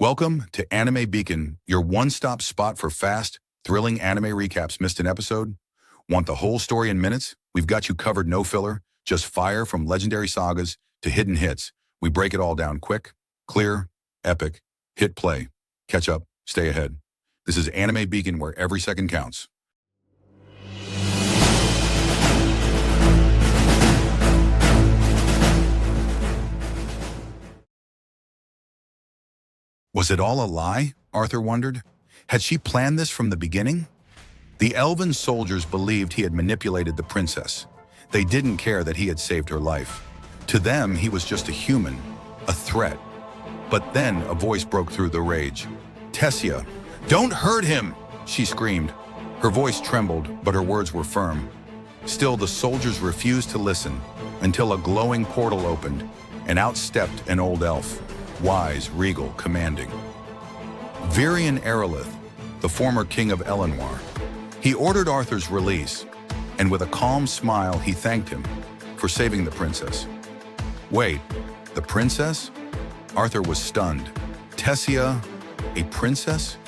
Welcome to Anime Beacon, your one-stop spot for fast, thrilling anime recaps. Missed an episode? Want the whole story in minutes? We've got you covered, no filler, just fire from legendary sagas to hidden hits. We break it all down quick, clear, epic, hit play. Catch up, stay ahead. This is Anime Beacon, where every second counts. Was it all a lie? Arthur wondered. Had she planned this from the beginning? The elven soldiers believed he had manipulated the princess. They didn't care that he had saved her life. To them, he was just a human, a threat. But then a voice broke through the rage. Tessia, don't hurt him, she screamed. Her voice trembled, but her words were firm. Still, the soldiers refused to listen until a glowing portal opened, and out stepped an old elf. Wise, regal, commanding. Varian Erelith, the former king of Elenoir. He ordered Arthur's release, and with a calm smile he thanked him for saving the princess. Wait, the princess? Arthur was stunned. Tessia, a princess?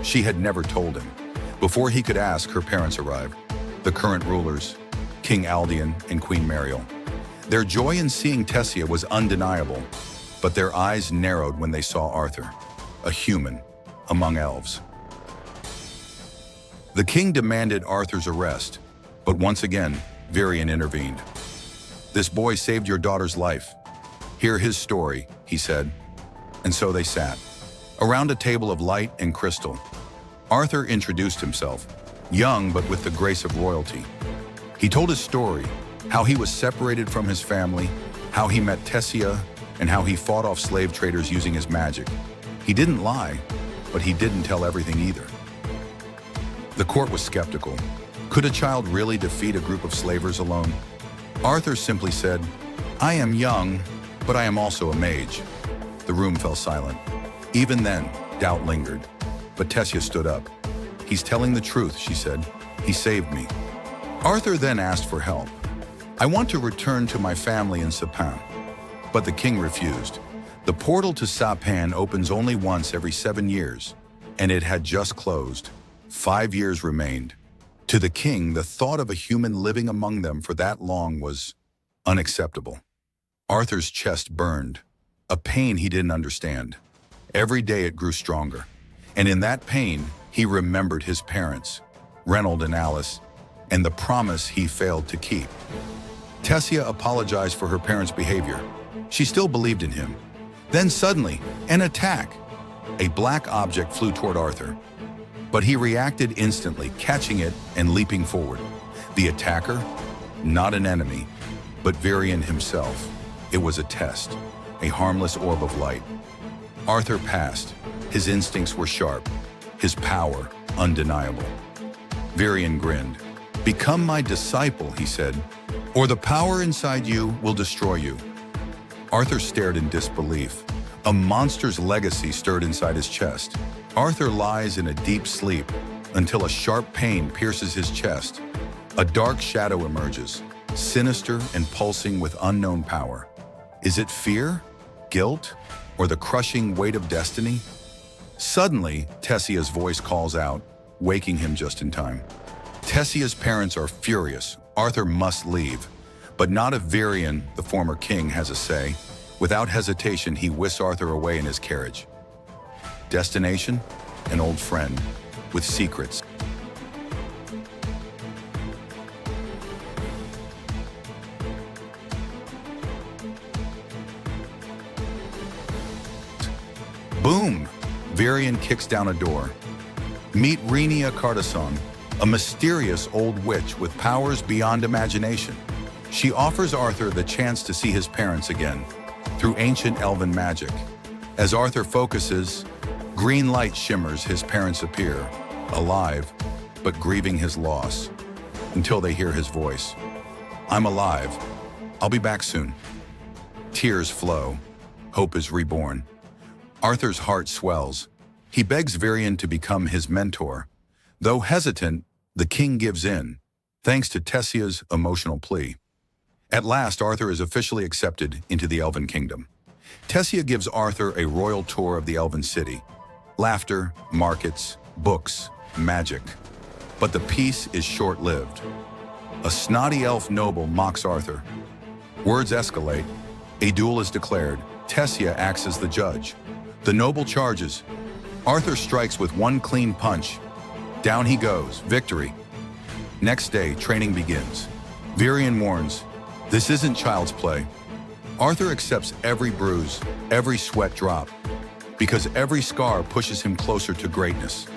She had never told him. Before he could ask, her parents arrived. The current rulers, King Aldian and Queen Mariel. Their joy in seeing Tessia was undeniable, but their eyes narrowed when they saw Arthur, a human, among elves. The king demanded Arthur's arrest, but once again, Varian intervened. This boy saved your daughter's life. Hear his story, he said. And so they sat, around a table of light and crystal. Arthur introduced himself, young but with the grace of royalty. He told his story, how he was separated from his family, how he met Tessia, and how he fought off slave traders using his magic. He didn't lie, but he didn't tell everything either. The court was skeptical. Could a child really defeat a group of slavers alone? Arthur simply said, I am young, but I am also a mage. The room fell silent. Even then, doubt lingered. But Tessia stood up. He's telling the truth, she said. He saved me. Arthur then asked for help. I want to return to my family in Sapin. But the king refused. The portal to Sapin opens only once every 7 years, and it had just closed. 5 years remained. To the king, the thought of a human living among them for that long was unacceptable. Arthur's chest burned, a pain he didn't understand. Every day it grew stronger, and in that pain, he remembered his parents, Reynold and Alice, and the promise he failed to keep. Tessia apologized for her parents' behavior. She still believed in him. Then suddenly, an attack. A black object flew toward Arthur, but he reacted instantly, catching it and leaping forward. The attacker, not an enemy, but Varian himself. It was a test, a harmless orb of light. Arthur passed. His instincts were sharp, his power undeniable. Varian grinned. Become my disciple, he said, or the power inside you will destroy you. Arthur stared in disbelief. A monster's legacy stirred inside his chest. Arthur lies in a deep sleep until a sharp pain pierces his chest. A dark shadow emerges, sinister and pulsing with unknown power. Is it fear, guilt, or the crushing weight of destiny? Suddenly, Tessia's voice calls out, waking him just in time. Tessia's parents are furious. Arthur must leave. But not if Varian, the former king, has a say. Without hesitation, he whisks Arthur away in his carriage. Destination? An old friend, with secrets. Boom! Varian kicks down a door. Meet Renia Cardason, a mysterious old witch with powers beyond imagination. She offers Arthur the chance to see his parents again, through ancient elven magic. As Arthur focuses, green light shimmers, his parents appear, alive, but grieving his loss, until they hear his voice. I'm alive. I'll be back soon. Tears flow. Hope is reborn. Arthur's heart swells. He begs Varian to become his mentor. Though hesitant, the king gives in, thanks to Tessia's emotional plea. At last, Arthur is officially accepted into the Elven Kingdom. Tessia gives Arthur a royal tour of the elven city. Laughter, markets, books, magic. But the peace is short-lived. A snotty elf noble mocks Arthur. Words escalate. A duel is declared. Tessia acts as the judge. The noble charges. Arthur strikes with one clean punch. Down he goes. Victory. Next day, training begins. Varian warns, "This isn't child's play." Arthur accepts every bruise, every sweat drop, because every scar pushes him closer to greatness.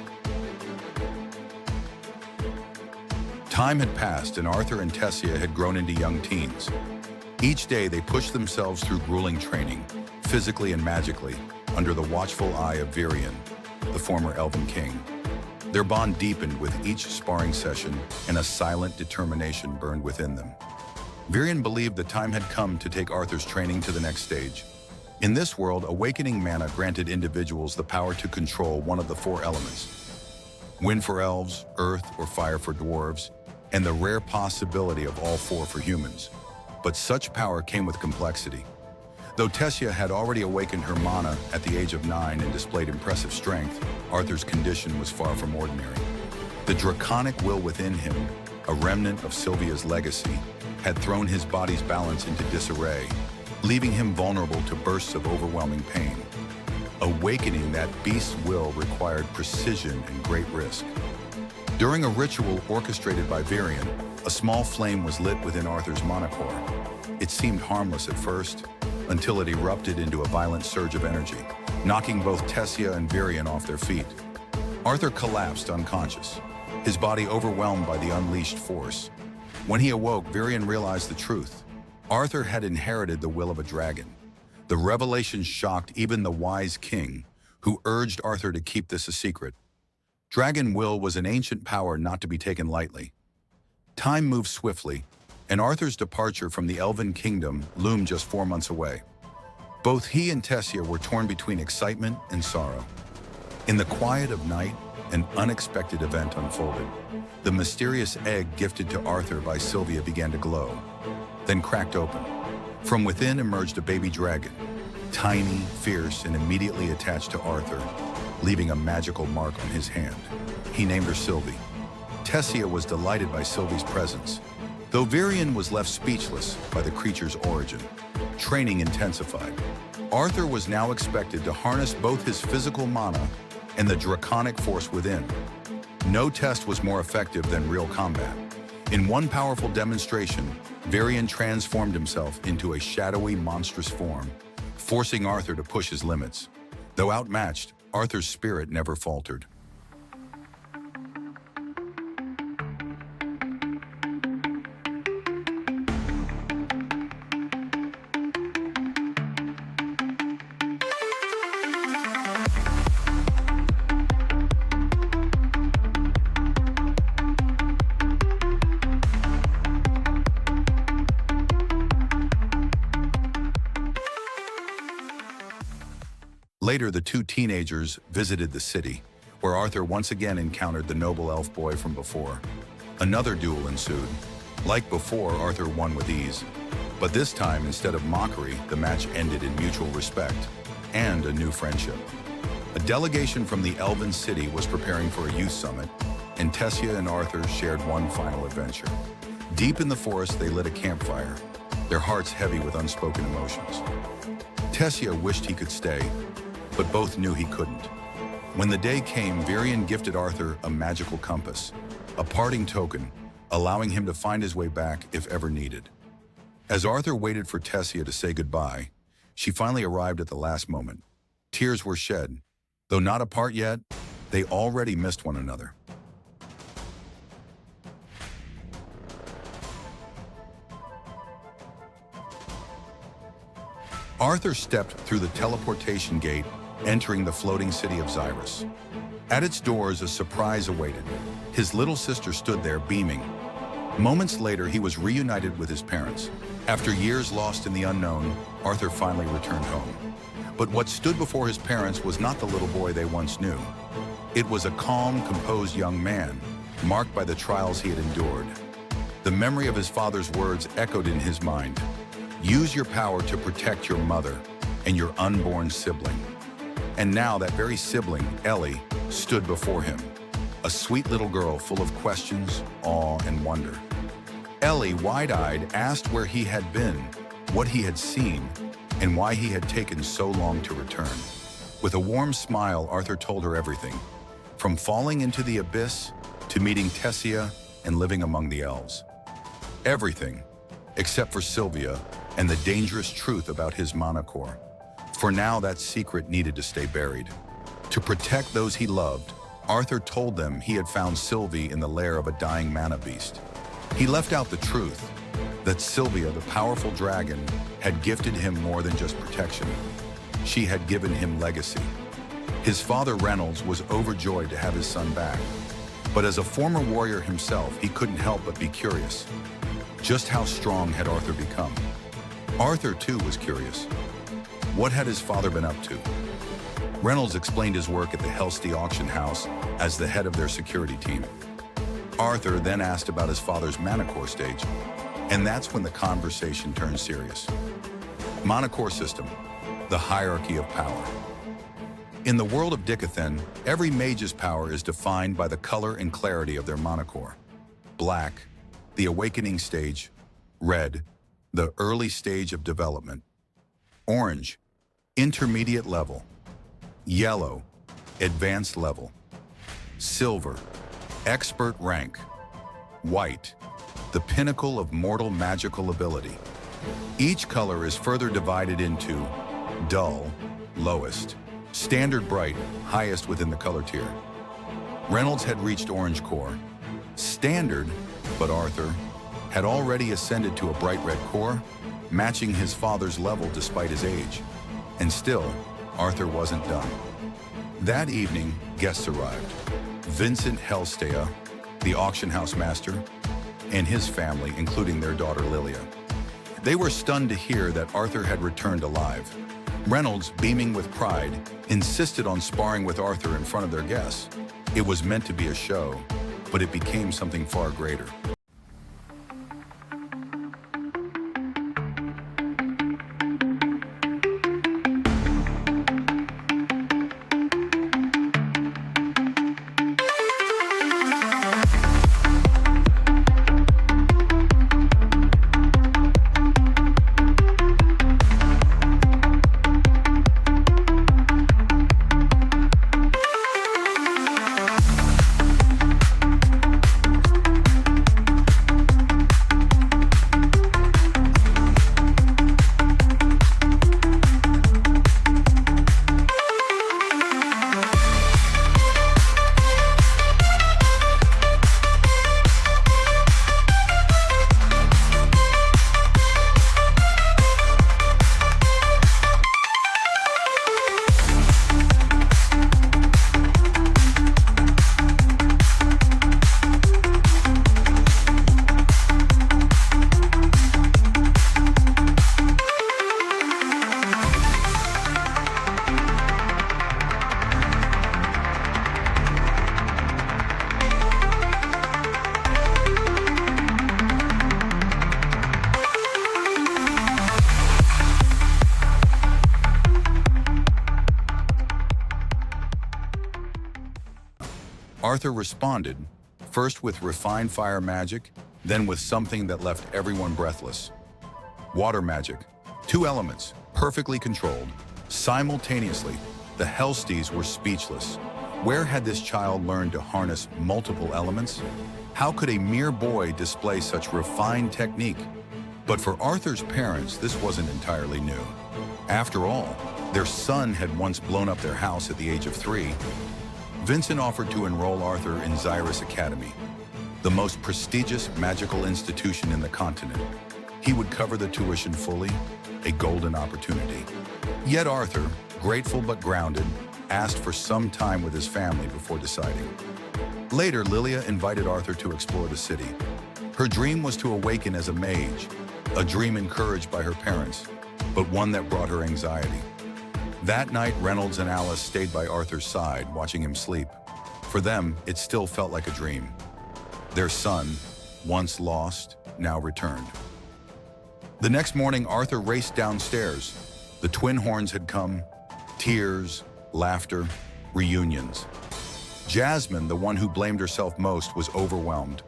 Time had passed and Arthur and Tessia had grown into young teens. Each day they pushed themselves through grueling training, physically and magically, under the watchful eye of Varian, the former Elven King. Their bond deepened with each sparring session, and a silent determination burned within them. Varian believed the time had come to take Arthur's training to the next stage. In this world, awakening mana granted individuals the power to control one of the four elements. Wind for elves, earth or fire for dwarves, and the rare possibility of all four for humans. But such power came with complexity. Though Tessia had already awakened her mana at the age of 9 and displayed impressive strength, Arthur's condition was far from ordinary. The draconic will within him, a remnant of Sylvia's legacy, had thrown his body's balance into disarray, leaving him vulnerable to bursts of overwhelming pain. Awakening that beast's will required precision and great risk. During a ritual orchestrated by Varian, a small flame was lit within Arthur's mana core. It seemed harmless at first, until it erupted into a violent surge of energy, knocking both Tessia and Varian off their feet. Arthur collapsed unconscious, his body overwhelmed by the unleashed force. When he awoke, Varian realized the truth. Arthur had inherited the will of a dragon. The revelation shocked even the wise king, who urged Arthur to keep this a secret. Dragon will was an ancient power not to be taken lightly. Time moved swiftly, and Arthur's departure from the Elven Kingdom loomed just 4 months away. Both he and Tessia were torn between excitement and sorrow. In the quiet of night, an unexpected event unfolded. The mysterious egg gifted to Arthur by Sylvia began to glow, then cracked open. From within emerged a baby dragon, tiny, fierce, and immediately attached to Arthur, leaving a magical mark on his hand. He named her Sylvie. Tessia was delighted by Sylvie's presence, though Varian was left speechless by the creature's origin. Training intensified. Arthur was now expected to harness both his physical mana and the draconic force within. No test was more effective than real combat. In one powerful demonstration, Varian transformed himself into a shadowy, monstrous form, forcing Arthur to push his limits. Though outmatched, Arthur's spirit never faltered. Later, the two teenagers visited the city, where Arthur once again encountered the noble elf boy from before. Another duel ensued. Like before, Arthur won with ease. But this time, instead of mockery, the match ended in mutual respect and a new friendship. A delegation from the Elven City was preparing for a youth summit, and Tessia and Arthur shared one final adventure. Deep in the forest, they lit a campfire, their hearts heavy with unspoken emotions. Tessia wished he could stay, but both knew he couldn't. When the day came, Varian gifted Arthur a magical compass, a parting token, allowing him to find his way back if ever needed. As Arthur waited for Tessia to say goodbye, she finally arrived at the last moment. Tears were shed. Though not apart yet, they already missed one another. Arthur stepped through the teleportation gate, entering the floating city of Xyrus. At its doors, a surprise awaited. His little sister stood there, beaming. Moments later, he was reunited with his parents. After years lost in the unknown, Arthur finally returned home. But what stood before his parents was not the little boy they once knew. It was a calm, composed young man, marked by the trials he had endured. The memory of his father's words echoed in his mind. "Use your power to protect your mother." and your unborn sibling. And now that very sibling, Ellie, stood before him, a sweet little girl full of questions, awe, and wonder. Ellie, wide-eyed, asked where he had been, what he had seen, and why he had taken so long to return. With a warm smile, Arthur told her everything, from falling into the abyss to meeting Tessia and living among the elves. Everything, except for Sylvia and the dangerous truth about his monocore. For now, that secret needed to stay buried. To protect those he loved, Arthur told them he had found Sylvie in the lair of a dying mana beast. He left out the truth, that Sylvia, the powerful dragon, had gifted him more than just protection. She had given him legacy. His father, Reynolds, was overjoyed to have his son back. But as a former warrior himself, he couldn't help but be curious. Just how strong had Arthur become? Arthur, too, was curious. What had his father been up to? Reynolds explained his work at the Helsty auction house as the head of their security team. Arthur then asked about his father's Monocore stage, and that's when the conversation turned serious. Monocore system, the hierarchy of power. In the world of Dicathen, every mage's power is defined by the color and clarity of their Monocore. Black, the awakening stage. Red, the early stage of development. Orange, intermediate level. Yellow, advanced level. Silver, expert rank. White, the pinnacle of mortal magical ability. Each color is further divided into dull, lowest, standard bright, highest within the color tier. Reynolds had reached orange core. Standard, but Arthur had already ascended to a bright red core, matching his father's level despite his age. And still, Arthur wasn't done. That evening, guests arrived. Vincent Helstea, the auction house master, and his family, including their daughter Lilia. They were stunned to hear that Arthur had returned alive. Reynolds, beaming with pride, insisted on sparring with Arthur in front of their guests. It was meant to be a show, but it became something far greater. Arthur responded, first with refined fire magic, then with something that left everyone breathless. Water magic. 2 elements, perfectly controlled. Simultaneously, the Helsties were speechless. Where had this child learned to harness multiple elements? How could a mere boy display such refined technique? But for Arthur's parents, this wasn't entirely new. After all, their son had once blown up their house at the age of 3. Vincent offered to enroll Arthur in Xyrus Academy, the most prestigious magical institution in the continent. He would cover the tuition fully, a golden opportunity. Yet Arthur, grateful but grounded, asked for some time with his family before deciding. Later, Lilia invited Arthur to explore the city. Her dream was to awaken as a mage, a dream encouraged by her parents, but one that brought her anxiety. That night, Reynolds and Alice stayed by Arthur's side, watching him sleep. For them, it still felt like a dream. Their son, once lost, now returned. The next morning, Arthur raced downstairs, The twin horns had come, tears, laughter, reunions. Jasmine, the one who blamed herself most, was overwhelmed.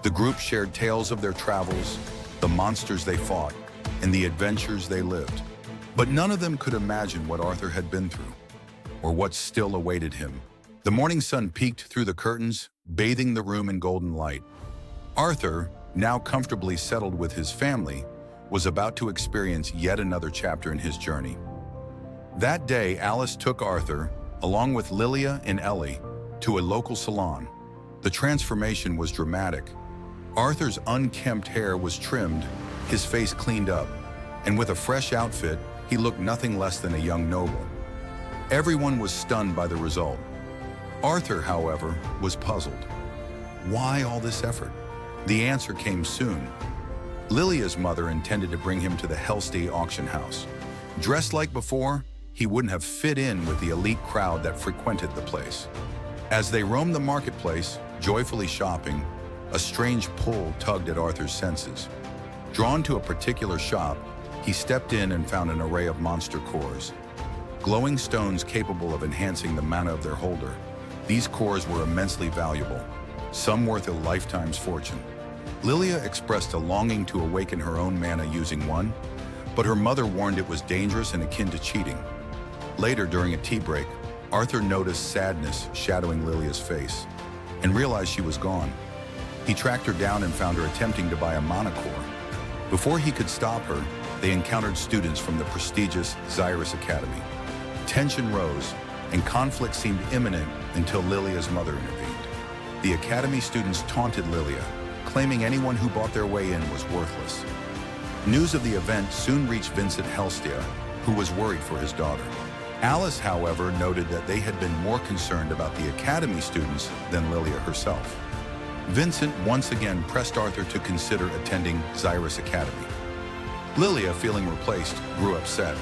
The group shared tales of their travels, the monsters they fought, and the adventures they lived. But none of them could imagine what Arthur had been through, or what still awaited him. The morning sun peeked through the curtains, bathing the room in golden light. Arthur, now comfortably settled with his family, was about to experience yet another chapter in his journey. That day, Alice took Arthur, along with Lilia and Ellie, to a local salon. The transformation was dramatic. Arthur's unkempt hair was trimmed, his face cleaned up, and with a fresh outfit, he looked nothing less than a young noble. Everyone was stunned by the result. Arthur, however, was puzzled. Why all this effort? The answer came soon. Lilia's mother intended to bring him to the Hellstay auction house. Dressed like before, he wouldn't have fit in with the elite crowd that frequented the place. As they roamed the marketplace, joyfully shopping, a strange pull tugged at Arthur's senses. Drawn to a particular shop, he stepped in and found an array of monster cores. Glowing stones capable of enhancing the mana of their holder. These cores were immensely valuable, some worth a lifetime's fortune. Lilia expressed a longing to awaken her own mana using one, but her mother warned it was dangerous and akin to cheating. Later, during a tea break, Arthur noticed sadness shadowing Lilia's face and realized she was gone. He tracked her down and found her attempting to buy a mana core. Before he could stop her, they encountered students from the prestigious Xyrus Academy. Tension rose, and conflict seemed imminent until Lilia's mother intervened. The Academy students taunted Lilia, claiming anyone who bought their way in was worthless. News of the event soon reached Vincent Hellstay, who was worried for his daughter. Alice, however, noted that they had been more concerned about the Academy students than Lilia herself. Vincent once again pressed Arthur to consider attending Xyrus Academy. Lilia, feeling replaced, grew upset,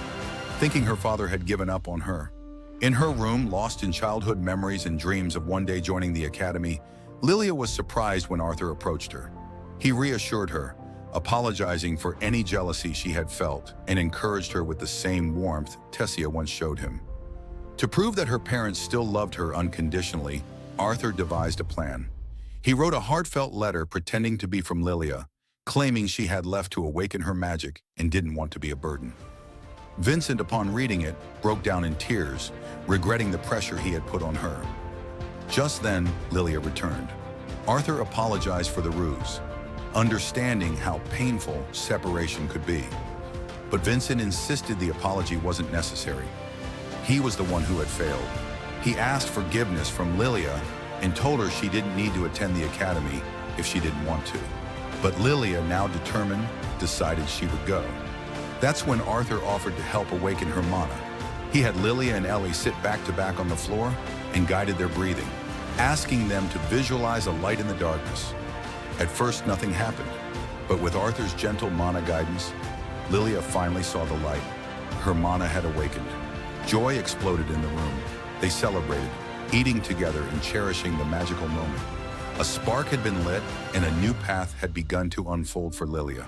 thinking her father had given up on her. In her room, lost in childhood memories and dreams of one day joining the academy, Lilia was surprised when Arthur approached her. He reassured her, apologizing for any jealousy she had felt, and encouraged her with the same warmth Tessia once showed him. To prove that her parents still loved her unconditionally, Arthur devised a plan. He wrote a heartfelt letter pretending to be from Lilia, claiming she had left to awaken her magic and didn't want to be a burden. Vincent, upon reading it, broke down in tears, regretting the pressure he had put on her. Just then, Lilia returned. Arthur apologized for the ruse, understanding how painful separation could be. But Vincent insisted the apology wasn't necessary. He was the one who had failed. He asked forgiveness from Lilia and told her she didn't need to attend the academy if she didn't want to. But Lilia, now determined, decided she would go. That's when Arthur offered to help awaken her mana. He had Lilia and Ellie sit back to back on the floor and guided their breathing, asking them to visualize a light in the darkness. At first, nothing happened, but with Arthur's gentle mana guidance, Lilia finally saw the light. Her mana had awakened. Joy exploded in the room. They celebrated, eating together and cherishing the magical moment. A spark had been lit, and a new path had begun to unfold for Lilia.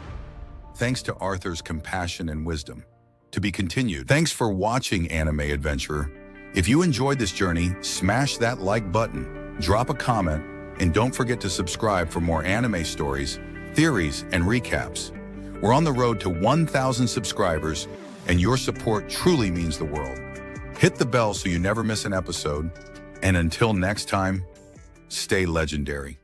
Thanks to Arthur's compassion and wisdom. To be continued. Thanks for watching, Anime Adventurer. If you enjoyed this journey, smash that like button, drop a comment, and don't forget to subscribe for more anime stories, theories, and recaps. We're on the road to 1,000 subscribers, and your support truly means the world. Hit the bell so you never miss an episode, and until next time, stay legendary.